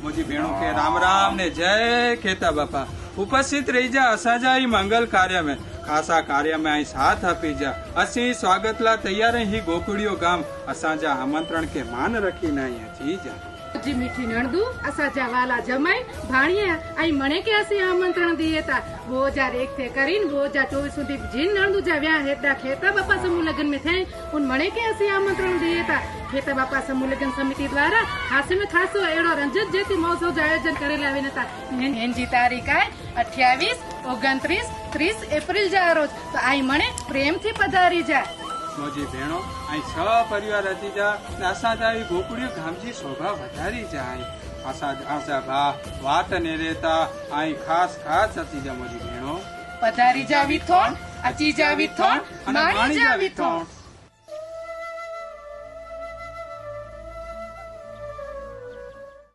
मुझी भेणों के राम राम ने जय खेता बापा। उपस्थित रही जा असाजा ही मंगल कार्य में खासा कार्य में आई साथ आपी जा असी स्वागत ला तैयार ही गोकुड़ियो गाम असाजा आमंत्रण के मान रखी नहीं थी जा जी मीठी नणदू असाजा वाला जमाई भाणिया आई मने के असी आमंत्रण दिए ता 2001 थे करीन 2024 सुधी जिन नणदू जा व्या हेडा खेता बापा समूह लगन में थे उन मने के असी आमंत्रण दिए ता खेता बापा समूह लगन समिति द्वारा खासे में खासो एड़ो रंजत जेती महोत्सव जो आयोजन करेला आवे नता इन जी तारीख है 28 29 30 एप्रिल जा रोज तो आई मने प्रेम थी पधारी जा मोजी भेणो आई छ परिवार हती जा असा जा गोकुड़ियो गाम जी शोभा वधारी जा आसा भा वात ने रेता आई खास खास हती जा मोजी भेणो पधारी जा विथोन अची जा विथोन माणी जा विथोन।